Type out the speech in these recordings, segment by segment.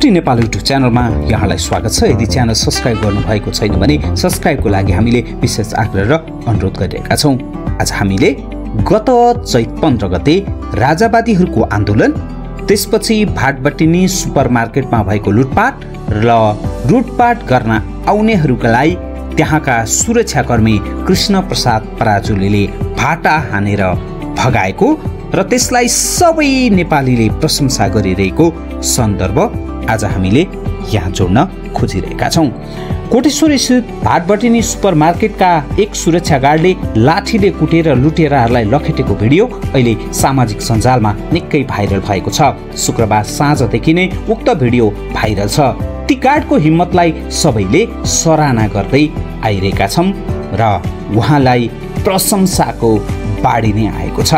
T Nepal YouTube च्यानलमा यहाँलाई स्वागत छ। यदि च्यानल सब्स्क्राइब गर्नुभएको छैन भने सब्स्क्राइबको लागि हामीले विशेष आग्रह र अनुरोध गरिरहेका छौँ। आज हामीले गत चैत 15 गते राजावादीहरूको आन्दोलन, त्यसपछि भाटबटिनी सुपरमार्केटमा भएको लुटपाट र लुटपाट गर्न आउनेहरूलाई त्यहाँका सुरक्षाकर्मी कृष्ण प्रसाद पराजुलीले भाटा हानेर भगाएको र त्यसलाई सबै नेपालीले प्रशंसा गरिरहेको सन्दर्भ आज हामीले यहाँ जोड्न खोजिरहेका छौँ। कोटेश्वर स्थित भाटबटिनी सुपरमार्केटका एक सुरक्षा गार्डले लाठीले कुटेर लुटेराहरूलाई लखेटेको भिडियो अहिले सामाजिक सञ्जालमा निकै भाइरल भएको छ। शुक्रबार साँझदेखि नै उक्त भिडियो भाइरल छ। ती गार्डको हिम्मतलाई सबैले सराहना गर्दै आइरहेका छन् र उहाँलाई प्रशंसाको बाढी नै आएको छ।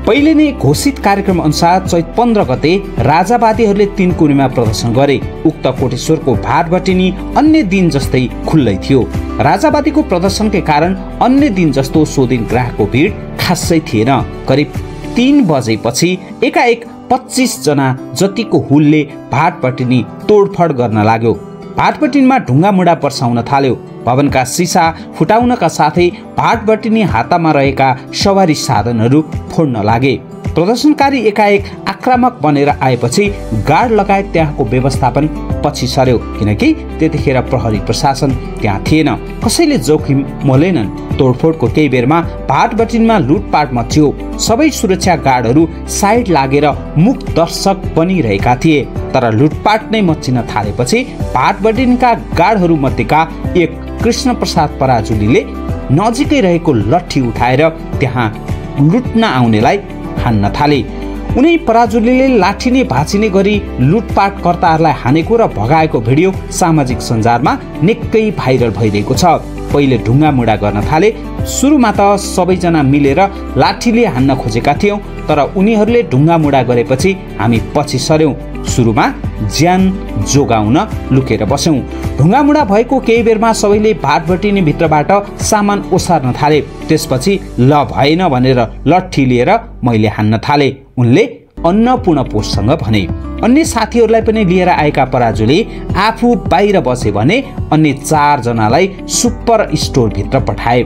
पहिले नै घोषित कार्यक्रम अनुसार चैत 15 गते राजावादीहरूले 3 कुनीमा प्रदर्शन गरे। उक्त कोटेश्वरको भाटबटिनी अन्य दिन जस्तै खुल्लै थियो। राजावादीको प्रदर्शनकै कारण अन्य दिन जस्तो सो दिन ग्राहकको भिड खासै थिएन। करिब 3 बजेपछि एकाएक 25 जना जतिको हुलले भाटबटिनी तोडफोड गर्न लाग्यो। भाटबटिनीमा ढुङ्गा मुढा पर्साउन थाल्यो। भवनका सिसा फुटाउनका साथै भाटबटिनी हातामा रहेका सवारी साधनहरू फोड्न लागे। प्रदर्शनकारी एकाएक आक्रामक बनेर आएपछि गार्ड लगायत त्यहाँको व्यवस्थापन पछि सर्यो, किनकि त्यतिखेर प्रहरी प्रशासन त्यहाँ थिएन। कसैले जोखिम मोलेनन्। तोडफोडको केही बेरमा भाटबटिनीमा लुटपाट मच्यो। सबै सुरक्षा गार्डहरू साइड लागेर मुख दर्शक बनिरहेका थिए। तर लुटपाट नै मच्चिन थालेपछि भाटबटिनीका गार्डहरू मध्येका एक कृष्ण प्रसाद पराजुलीले नजिकै रहेको लट्ठी उठाएर त्यहाँ लुट्न आउनेलाई हान्न थाले। उनी पराजुलीले लाठीले भाँचिने गरी लुटपाटकर्ताहरूलाई हानेको र भगाएको भिडियो सामाजिक सञ्जालमा निकै भाइरल भइरहेको छ। पहिले ढुङ्गा मुढा गर्न थाले। सुरुमा त सबैजना मिलेर लाठीले हान्न खोजेका थियौँ, तर उनीहरूले ढुङ्गा मुढा गरेपछि हामी पछि सर्यौँ। सुरुमा ज्यान जोगाउन लुकेर बस्यौँ। ढुङ्गा मुढा भएको केही बेरमा सबैले भाटबटिनी भित्रबाट सामान ओसार्न थाले। त्यसपछि ल भएन भनेर लट्ठी लिएर मैले हान्न थाले, उनले अन्नपूर्ण पोषसँग भने। अन्य साथीहरूलाई पनि लिएर आएका पराजुले आफू बाहिर बसे भने अन्य 4 जनालाई सुपर स्टोर भित्र पठाए।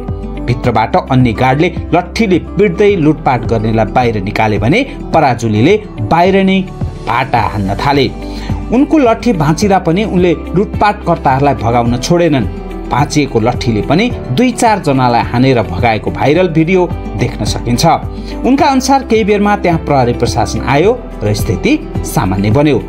भित्रबाट अन्य गार्डले लट्ठीले पिट्दै लुटपाट गर्नेलाई बाहिर निकाले भने पराजुलीले बाहिर नै भाटा हान्न थाले। उनको लट्ठी भाँचिँदा पनि उनले लुटपाटकर्ताहरूलाई भगाउन छोडेनन्। भाँचिएको लट्ठीले पनि 2-4 जनालाई हानेर भगाएको भाइरल भिडियो देख्न सकिन्छ। उनका अनुसार केही बेरमा त्यहाँ प्रहरी प्रशासन आयो र स्थिति सामान्य बन्यो।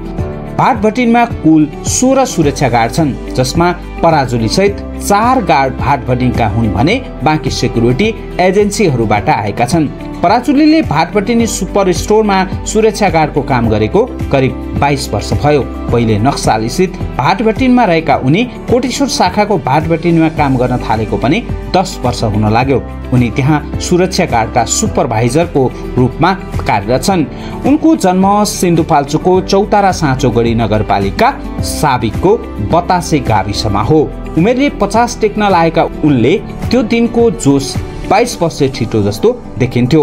भाटबटिनीमा कुल 16 सुरक्षा गार्ड छन्, जसमा पराजुली सहित 4 गार्ड भाटबटिनीका हुन् भने बाँकी सेक्युरिटी एजेन्सीहरूबाट आएका छन्। पराजुलीले भाटबटिनी सुपर स्टोरमा सुरक्षा गार्डको काम गरेको करिब 22 वर्ष भयो। पहिले नक्साल स्थित भाटबटिनीमा रहेका उनी कोटेश्वर शाखाको भाटबटिनीमा काम गर्न थालेको पनि 10 वर्ष हुन लाग्यो। उनी त्यहाँ सुरक्षा गार्डका सुपरभाइजरको रूपमा कार्यरत छन्। उनको जन्म सिन्धुपाल्चोकको चौतारा साँचोगढी नगरपालिका साबिकको बतासे गाविसमा हो। उमेरले 50 टेक्न लागेका उनले त्यो दिनको जोस 22 वर्ष छिटो जस्तो देखिन्थ्यो।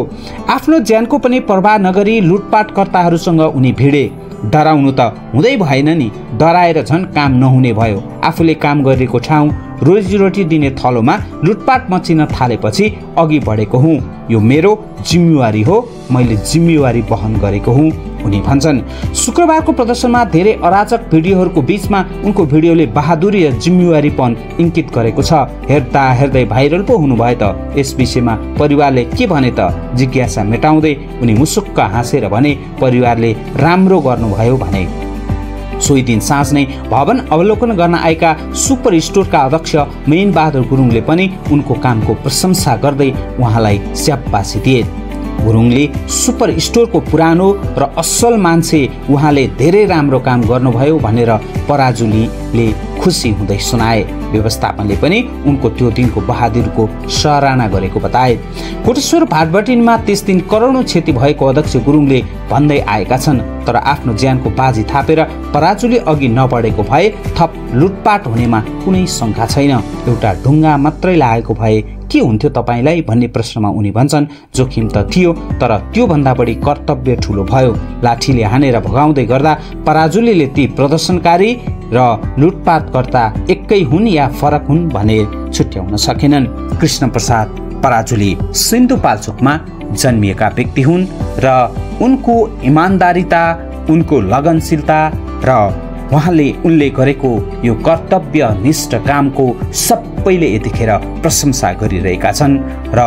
आफ्नो ज्यानको पनि परवाह नगरी लुटपाटकर्ताहरूसँग उनी भिडे। डराउनु त हुँदै भएन नि, डराएर झन् काम नहुने भयो। आफूले काम गरेको ठाउँ, रोजीरोटी दिने थलोमा लुटपाट मचिन थालेपछि अघि बढेको हुँ। यो मेरो जिम्मेवारी हो, मैले जिम्मेवारी वहन गरेको हुँ, उनी भन्छन्। शुक्रबारको प्रदर्शनमा धेरै अराजक भिडियोहरूको बीचमा उनको भिडियोले बहादुरी र जिम्मेवारीपन इङ्कित गरेको छ। हेर्दा हेर्दै भाइरल पो हुनुभयो त। यस विषयमा परिवारले के भने त जिज्ञासा मेटाउँदै उनी मुसुक्क हाँसेर भने, परिवारले राम्रो गर्नुभयो भने। सोही दिन साँझ नै भवन अवलोकन गर्न आएका सुपर स्टोरका अध्यक्ष मेन बहादुर गुरुङले पनि उनको कामको प्रशंसा गर्दै उहाँलाई स्याबासी दिए। गुरुङले सुपर स्टोरको पुरानो र असल मान्छे, उहाँले धेरै राम्रो काम गर्नुभयो भनेर पराजुलीले खुसी हुँदै सुनाए। व्यवस्थापनले पनि उनको त्यो दिनको बहादुरको सराहना गरेको बताए। कोटेश्वर भाटबटिनमा त्यस दिन करोडौं क्षति भएको अध्यक्ष गुरुङले भन्दै आएका छन्। तर आफ्नो ज्यानको बाजी थापेर पराजुली अघि नबढेको भए थप लुटपाट हुनेमा कुनै शङ्का छैन। एउटा ढुङ्गा मात्रै लागेको भए के हुन्थ्यो तपाईलाई भन्ने प्रश्नमा उनी भन्छन्, जोखिम त थियो तर त्यो भन्दा बढी कर्तव्य ठूलो भयो। लाठीले हानेर भगाउँदै गर्दा पराजुलीले ती प्रदर्शनकारी र लुटपाटकर्ता एकै हुन् या फरक हुन् भने छुट्याउन सकेनन्। कृष्ण प्रसाद पराजुली सिन्धुपाल्चोकमा जन्मिएका व्यक्ति हुन् र उनको इमानदारिता, उनको लगनशीलता र उनले गरेको यो कर्तव्यनिष्ठ कामको सबैले यतिखेर प्रशंसा गरिरहेका छन्। र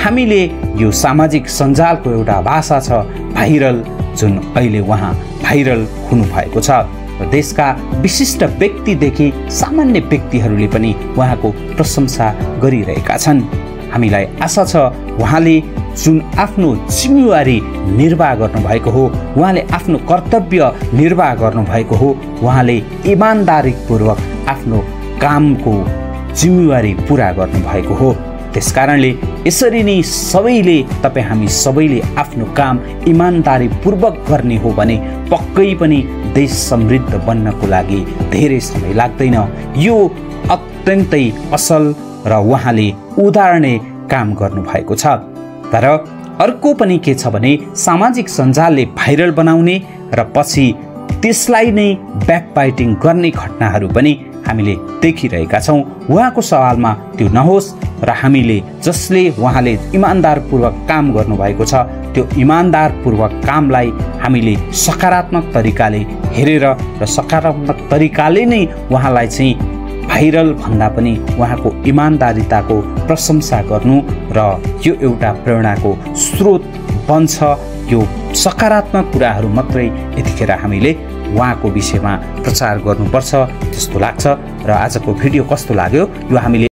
हामीले यो सामाजिक सञ्जालको एउटा भाषा छ भाइरल, जुन अहिले उहाँ भाइरल हुनुभएको छ। देशका विशिष्ट व्यक्तिदेखि सामान्य व्यक्तिहरूले पनि उहाँको प्रशंसा गरिरहेका छन्। हामीलाई आशा छ उहाँले जुन आफ्नो जिम्मेवारी निर्वाह गर्नुभएको हो, उहाँले आफ्नो कर्तव्य निर्वाह गर्नुभएको हो, उहाँले इमानदारीपूर्वक आफ्नो कामको जिम्मेवारी पुरा गर्नुभएको हो। त्यसकारणले यसरी नै हामी सबैले आफ्नो काम इमानदारीपूर्वक गर्ने हो भने पक्कै पनि देश समृद्ध बन्नको लागि धेरै समय लाग्दैन। यो अत्यन्तै असल र उहाँले उदाहरणीय काम गर्नुभएको छ। तर अर्को पनि के छ भने सामाजिक सञ्जालले भाइरल बनाउने र पछि त्यसलाई नै ब्याकबाइटिङ गर्ने घटनाहरू पनि हामीले देखिरहेका छौँ। उहाँको सवालमा त्यो नहोस् र हामीले जसले उहाँले इमानदारपूर्वक काम गर्नुभएको छ त्यो इमानदारपूर्वक कामलाई हामीले सकारात्मक तरिकाले हेरेर र सकारात्मक तरिकाले नै उहाँलाई चाहिँ भाइरल भन्दा पनि उहाँको इमानदारिताको प्रशंसा गर्नु र यो एउटा प्रेरणाको स्रोत बन्छ। यो सकारात्मक कुराहरू मात्रै यतिखेर हामीले उहाँको विषयमा प्रचार गर्नुपर्छ जस्तो लाग्छ। र आजको भिडियो कस्तो लाग्यो यो हामीले